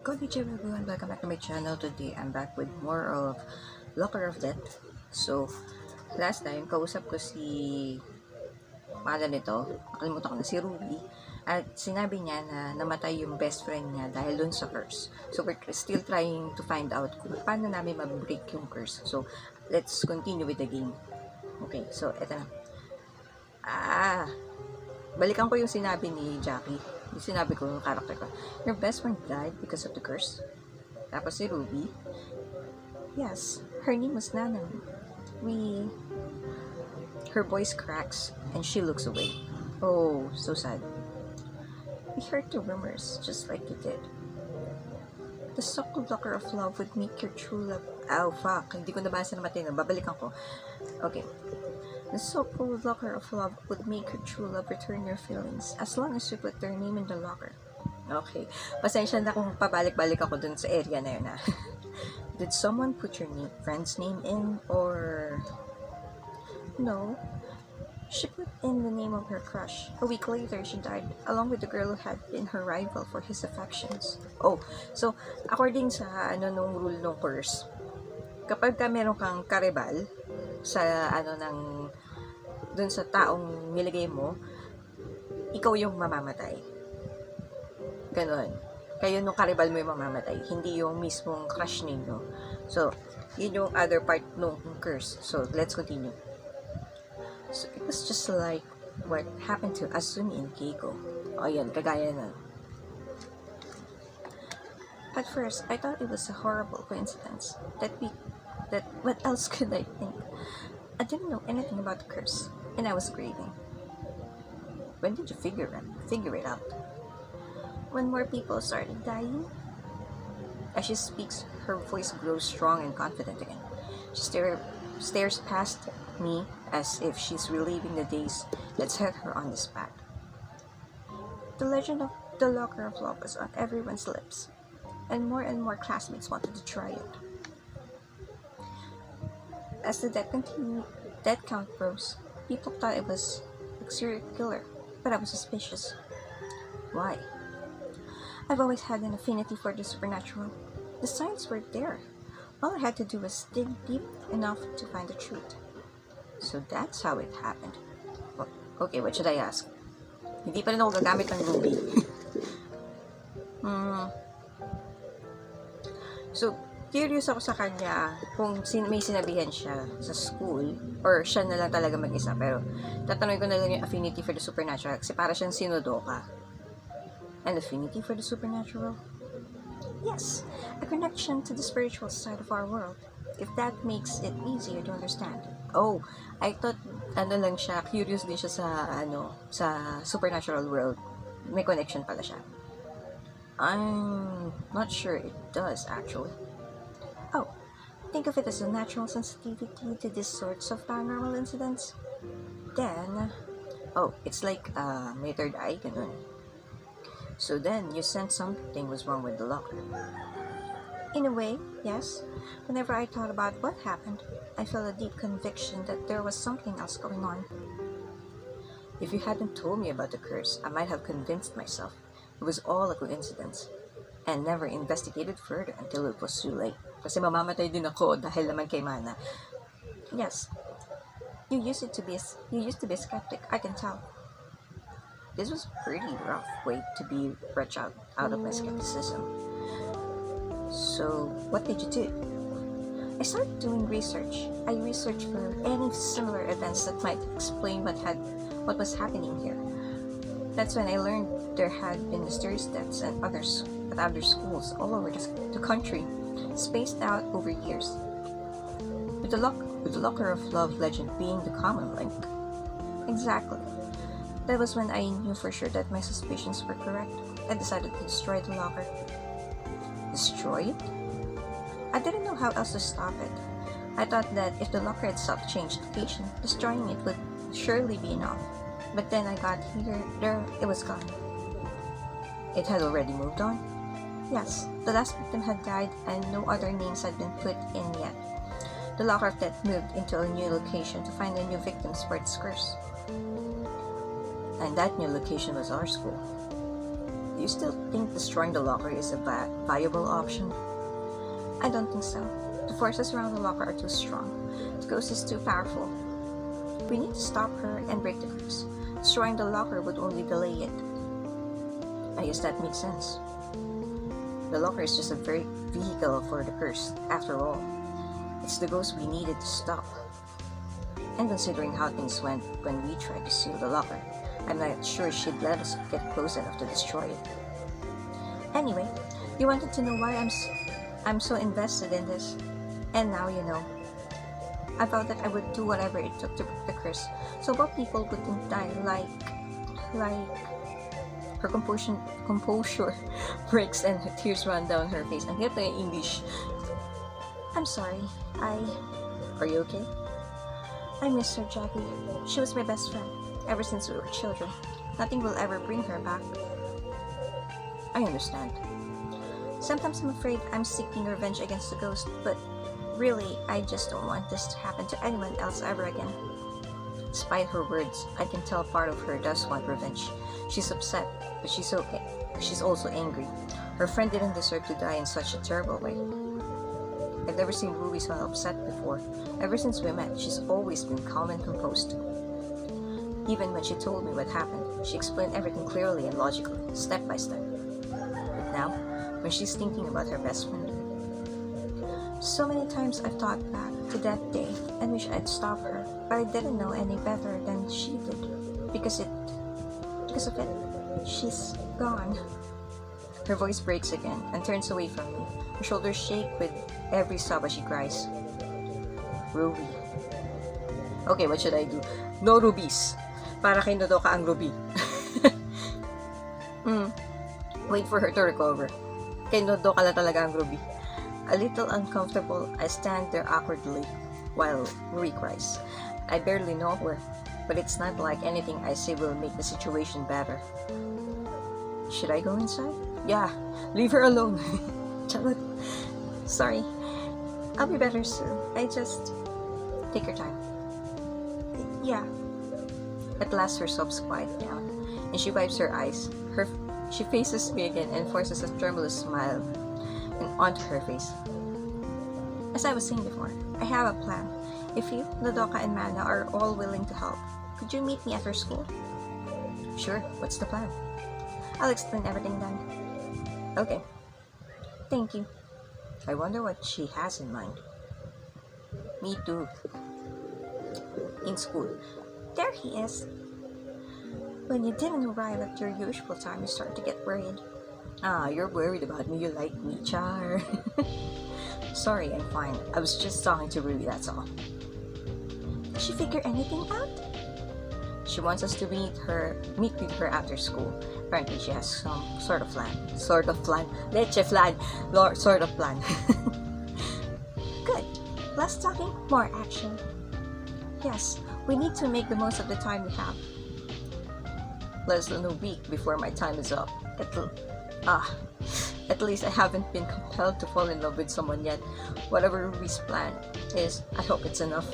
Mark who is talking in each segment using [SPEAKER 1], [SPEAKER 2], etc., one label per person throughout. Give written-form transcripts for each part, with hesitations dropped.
[SPEAKER 1] Konnichiwa everyone, welcome back to my channel. Today I'm back with more of Locker of Death. So, last time, kausap ko si pangalan nito, nakalimutan ko na, si Ruby. At sinabi niya na namatay yung best friend niya dahil dun sa curse. So, we're still trying to find out kung paano namin mag-break yung curse. So, let's continue with the game. Okay, so, eto na. Balikan ko yung sinabi ni Jackie. Yung sinabi ko, yung character ko. Your best friend died because of the curse. Tapos si Ruby, yes, her name was Nanami. Her voice cracks and she looks away. Oh, so sad. We heard the rumors, just like you did. The so-called locker of love would make your true love. Oh, fuck. Hindi ko nabasa na matino. Babalikan ko. Okay. The so-called locker of love would make your true love return your feelings as long as you put their name in the locker. Okay. Pasensya na kung pabalik-balik ako dun sa area na yun, ha. Did someone put your friend's name in, or... No. She put in the name of her crush. A week later, she died, along with the girl who had been her rival for his affections. Oh, so, according sa, nung rule ng curse, kapag ka meron kang karibal, sa, dun sa taong nilagay mo, ikaw yung mamamatay. Ganon. Kayo nung karibal mo yung mamamatay, hindi yung mismong crush ninyo. So, yun yung other part nung curse. So, let's continue. So, it was just like what happened to Asumi and Keiko. O, yan, kagaya na. At first, I thought it was a horrible coincidence. What else could I think? I didn't know anything about the curse, and I was grieving. When did you figure it out? When more people started dying? As she speaks, her voice grows strong and confident again. She stares past me as if she's reliving the days that set her on this path. The legend of the Locker of Love was on everyone's lips, and more classmates wanted to try it. As the death count rose, people thought it was a serial killer, but I was suspicious. Why? I've always had an affinity for the supernatural. The signs were there. All I had to do was dig deep enough to find the truth. So that's how it happened. Okay, what should I ask? Hindi pa rin ako gagamit ng Ruby. So, curious ako sa kanya kung may sinabihan siya sa school or siya na lang talaga mag-isa. Pero, tatanungin ko na lang yung affinity for the supernatural kasi para siyang sinudoka. An affinity for the supernatural? Yes, a connection to the spiritual side of our world. If that makes it easier to understand. Oh, I thought, lang siya, curious din siya sa supernatural world. May connection pala siya. I'm not sure it does, actually. Oh, think of it as a natural sensitivity to these sorts of paranormal incidents. Then, it's like, may third eye, ganun. So then, you sensed something was wrong with the locker. In a way, yes. Whenever I thought about what happened, I felt a deep conviction that there was something else going on. If you hadn't told me about the curse, I might have convinced myself it was all a coincidence and never investigated further until it was too late. Kasi mamamatay din ako dahil naman kay Mana. Yes, you used to be a skeptic, I can tell. This was a pretty rough way to be wrenched out of my skepticism. So, what did you do? I started doing research. I researched for any similar events that might explain what was happening here. That's when I learned there had been mysterious deaths at other schools all over the country, spaced out over years. With the Locker of Love legend being the common link. Exactly. That was when I knew for sure that my suspicions were correct. I decided to destroy the locker. Destroy it? I didn't know how else to stop it. I thought that if the locker itself changed location, destroying it would surely be enough. But then I got there, it was gone. It had already moved on? Yes, the last victim had died and no other names had been put in yet. The Locker of Death moved into a new location to find a new victims for its curse. And that new location was our school. you still think destroying the locker is a viable option? I don't think so. The forces around the locker are too strong. The ghost is too powerful. We need to stop her and break the curse. Destroying the locker would only delay it. I guess that makes sense. The locker is just a very vehicle for the curse, after all. It's the ghost we needed to stop. And considering how things went when we tried to seal the locker, I'm not sure she'd let us get close enough to destroy it. Anyway, you wanted to know why I'm so invested in this, and now you know. I vowed that I would do whatever it took to break the curse, so both people wouldn't die like her composure breaks and her tears run down her face. Ang hirap na yung English. I'm sorry. Are you okay? I miss her, Jackie. She was my best friend, ever since we were children. Nothing will ever bring her back. I understand. Sometimes I'm afraid I'm seeking revenge against the ghost, but really, I just don't want this to happen to anyone else ever again. Despite her words, I can tell part of her does want revenge. She's upset, but she's okay. She's also angry. Her friend didn't deserve to die in such a terrible way. I've never seen Ruby so upset before. Ever since we met, she's always been calm and composed. Even when she told me what happened, she explained everything clearly and logically, step by step. But now, when she's thinking about her best friend, so many times I've thought back to that day and wish I'd stop her, but I didn't know any better than she did. Because of it, she's gone. Her voice breaks again and turns away from me. Her shoulders shake with every sob as she cries. Ruby. Okay, what should I do? No rubies. Para kay Nodoka ang ruby. Wait for her to recover. Kay Nodoka lang talaga ang ruby. A little uncomfortable, I stand there awkwardly while Ruby cries. I barely know her, but it's not like anything I say will make the situation better. Should I go inside? Yeah, leave her alone. Charot. Sorry. I'll be better soon. I just... Take your time. Yeah. At last her sobs quiet down, and she wipes her eyes. She faces me again and forces a tremulous smile onto her face. As I was saying before, I have a plan. If you, Nodoka, and Mana are all willing to help, could you meet me after school? Sure, what's the plan? I'll explain everything then. Okay. Thank you. I wonder what she has in mind. Me too. In school. There he is. When you didn't arrive at your usual time, you start to get worried. Ah, you're worried about me. You like me, Char. Sorry, I'm fine. I was just talking to Ruby, that's all. Did she figure anything out? She wants us to meet with her after school. Apparently, she has some sort of plan. Leche flan. Sort of plan. Good. Less talking, more action. Yes, we need to make the most of the time we have. Less than a week before my time is up. At least I haven't been compelled to fall in love with someone yet. Whatever Ruby's plan is, I hope it's enough.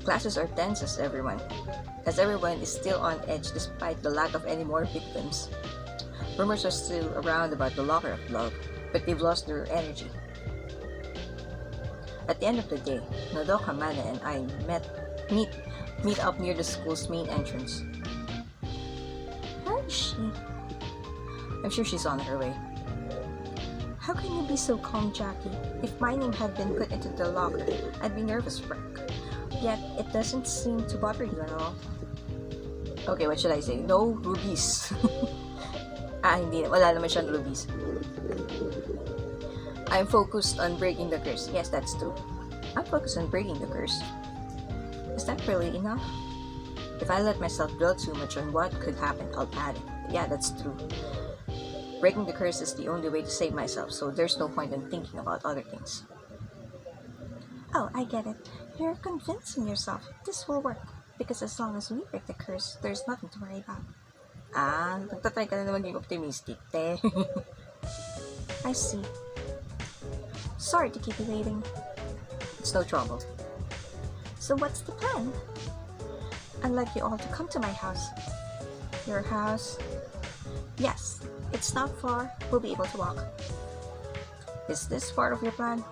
[SPEAKER 1] Classes are tense as everyone is still on edge despite the lack of any more victims. Rumors are still around about the locker of love, but they've lost their energy. At the end of the day, Nodoka, Mana, and I meet up near the school's main entrance. Where is she? I'm sure she's on her way. How can you be so calm, Jackie? If my name had been put into the locker, I'd be nervous wreck. Yet, it doesn't seem to bother you at all. Okay, what should I say? No rubies. Hindi. Wala naman siyang rubies. I'm focused on breaking the curse. Yes, that's true. I'm focused on breaking the curse. Is that really enough? If I let myself dwell too much on what could happen, I'll panic. Yeah, that's true. Breaking the curse is the only way to save myself, so there's no point in thinking about other things. Oh, I get it. You're convincing yourself this will work. Because as long as we break the curse, there's nothing to worry about. Nagtatry ka na maging optimistic, te. I see. Sorry to keep you waiting. It's no trouble. So what's the plan? I'd like you all to come to my house. Your house, Yes, it's not far. We'll be able to walk. Is this part of your plan?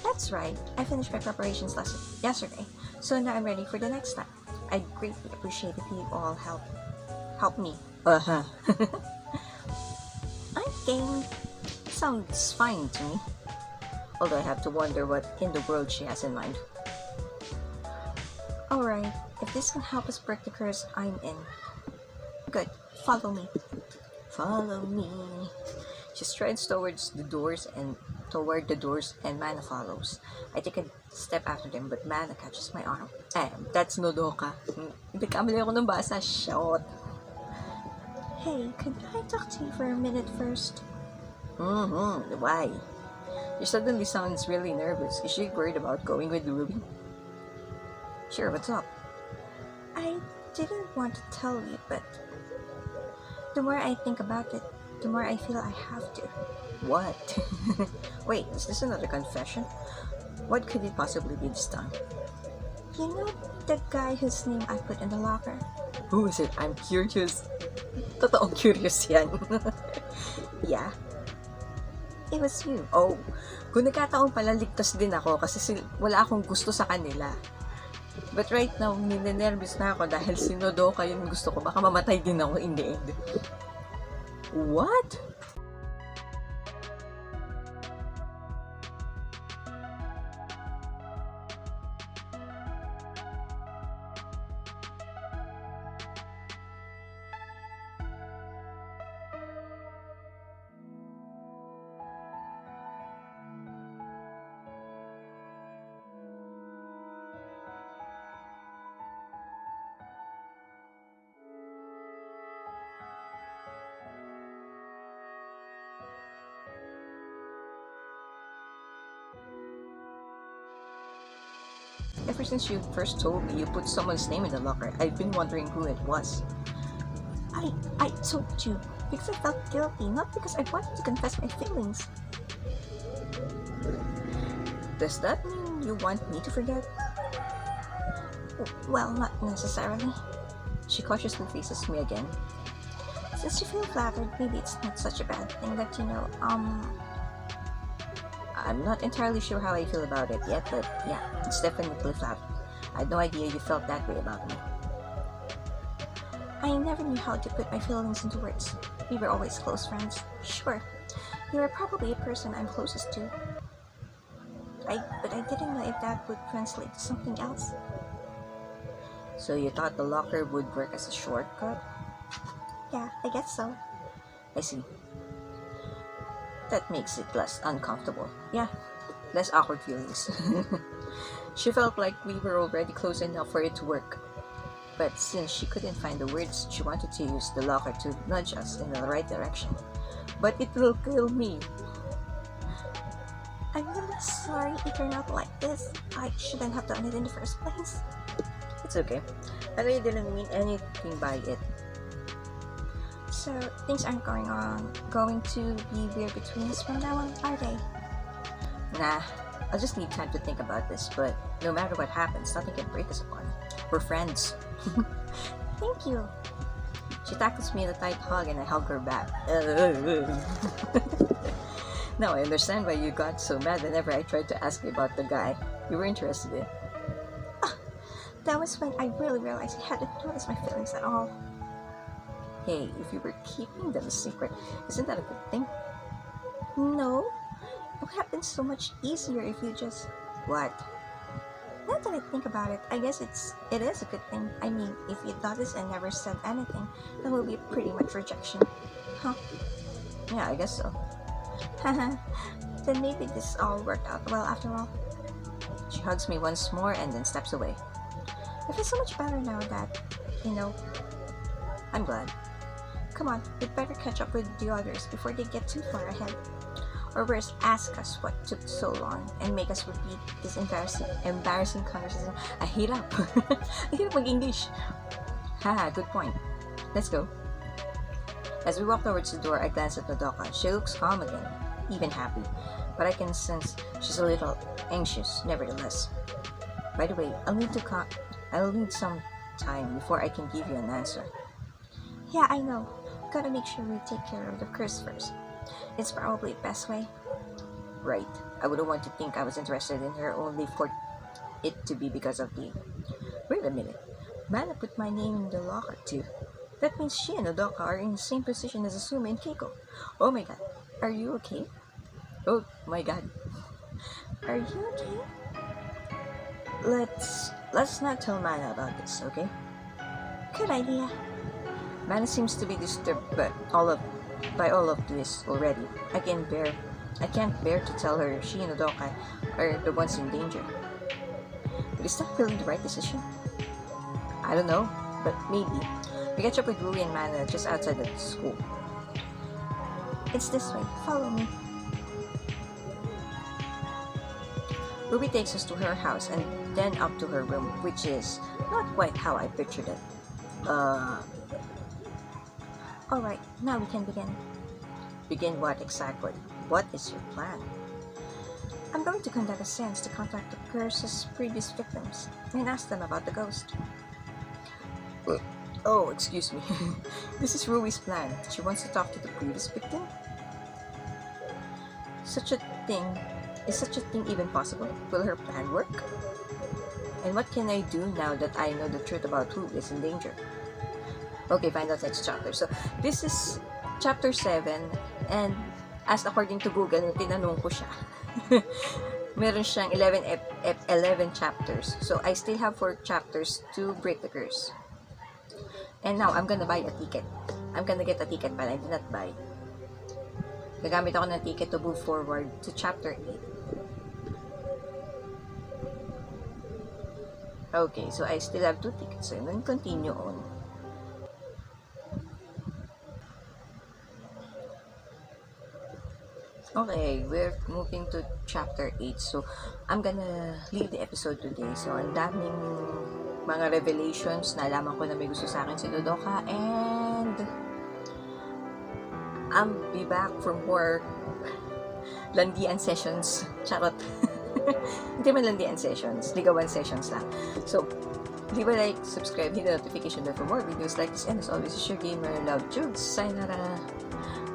[SPEAKER 1] That's right. I finished my preparations lesson yesterday, so now I'm ready for the next step. I'd greatly appreciate if you all help me. Uh-huh. I'm game. Sounds fine to me. Although I have to wonder what in the world she has in mind. Alright, if this can help us break the curse, I'm in. Good, follow me. Follow me. She strides toward the doors and Mana follows. I take a step after them but Mana catches my arm. That's Nodoka. Nagkamali ako ng basa. Shot. Hey, can I talk to you for a minute first? Why? She suddenly sounds really nervous. Is she worried about going with Ruby? Sure, what's up? I didn't want to tell you, but the more I think about it, the more I feel I have to. What? Wait, is this another confession? What could it possibly be this time? You know the guy whose name I put in the locker? Who is it? I'm curious. Totoong curious yan. Yeah. It was you. Oh, kung nagkataon pala, ligtas din ako kasi wala akong gusto sa kanila. But right now, ninenervous na ako dahil si Nodoka yung gusto ko. Baka mamatay din ako in the end. What? Ever since you first told me you put someone's name in the locker, I've been wondering who it was. I told you because I felt guilty, not because I wanted to confess my feelings. Does that mean you want me to forget? Well, not necessarily. She cautiously faces me again. Since you feel flattered, maybe it's not such a bad thing that, I'm not entirely sure how I feel about it yet, but yeah, it's definitely flattering. I had no idea you felt that way about me. I never knew how to put my feelings into words. We were always close friends. Sure, you were probably a person I'm closest to. But I didn't know if that would translate to something else. So you thought the locker would work as a shortcut? Yeah, I guess so. I see. That makes it less uncomfortable. Yeah, less awkward feelings. She felt like we were already close enough for it to work. But since she couldn't find the words, she wanted to use the locker to nudge us in the right direction. But it will kill me. I'm really sorry it turned out like this. I shouldn't have done it in the first place. It's okay. I know you didn't mean anything by it. So, things aren't going to be weird between us from now on, are they? Nah, I'll just need time to think about this, but no matter what happens, nothing can break us apart. We're friends. Thank you. She tackles me in a tight hug and I hug her back. Now I understand why you got so mad whenever I tried to ask you about the guy you were interested in. That was when I really realized I hadn't noticed my feelings at all. Hey, if you were keeping them a secret, isn't that a good thing? No. It would have been so much easier if you just... What? Now that I think about it, I guess it is a good thing. I mean, if you noticed and never said anything, that would be pretty much rejection. Huh? Yeah, I guess so. Haha. Then maybe this all worked out well after all. She hugs me once more and then steps away. I feel so much better now that, I'm glad. Come on, we'd better catch up with the others before they get too far ahead. Or worse, ask us what took so long and make us repeat this embarrassing conversation. I hate mag-English. Haha, good point. Let's go. As we walk towards the door, I glance at Nodoka. She looks calm again, even happy. But I can sense she's a little anxious, nevertheless. By the way, I'll need some time before I can give you an answer. Yeah, I know. gotta make sure we take care of the curse first. It's probably the best way. Right. I wouldn't want to think I was interested in her only for it to be because of the... Wait a minute. Mana put my name in the locker too. That means she and Odoka are in the same position as Asuma and Keiko. Oh my god. Are you okay? Oh my god. Are you okay? Let's not tell Mana about this, okay? Good idea. Mana seems to be disturbed by all of this already. I can't bear to tell her she and Odoka are the ones in danger. But is that really the right decision? I don't know, but maybe. We catch up with Rui and Mana just outside the school. It's this way. Follow me. Ruby takes us to her house and then up to her room, which is not quite how I pictured it. Alright, now we can begin. Begin what exactly? What is your plan? I'm going to conduct a seance to contact the curse's previous victims and ask them about the ghost. Oh, excuse me. This is Rui's plan. She wants to talk to the previous victim? Is such a thing even possible? Will her plan work? And what can I do now that I know the truth about who is in danger? Okay, find out next chapter. So, this is chapter 7, and as according to Google, tinanong ko siya. Meron siyang 11 chapters. So, I still have 4 chapters to break the curse. And now, I'm gonna buy a ticket. I'm gonna get a ticket pala, I did not buy. Gagamit ako ng ticket to move forward to chapter 8. Okay, so I still have 2 tickets. So I'm going to continue on. Okay, we're moving to chapter 8. So, I'm gonna leave the episode today. So, ang daming mga revelations. Nalaman ko na may gusto sa akin si Dodoka. And I'll be back for more landian sessions. Charot. Hindi man landian sessions. Ligawan sessions lang. So, leave a like, subscribe, hit the notification bell for more videos like this. And as always, it's your gamer, Love Judes. Sayonara.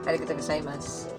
[SPEAKER 1] Arigatou gozaimasu.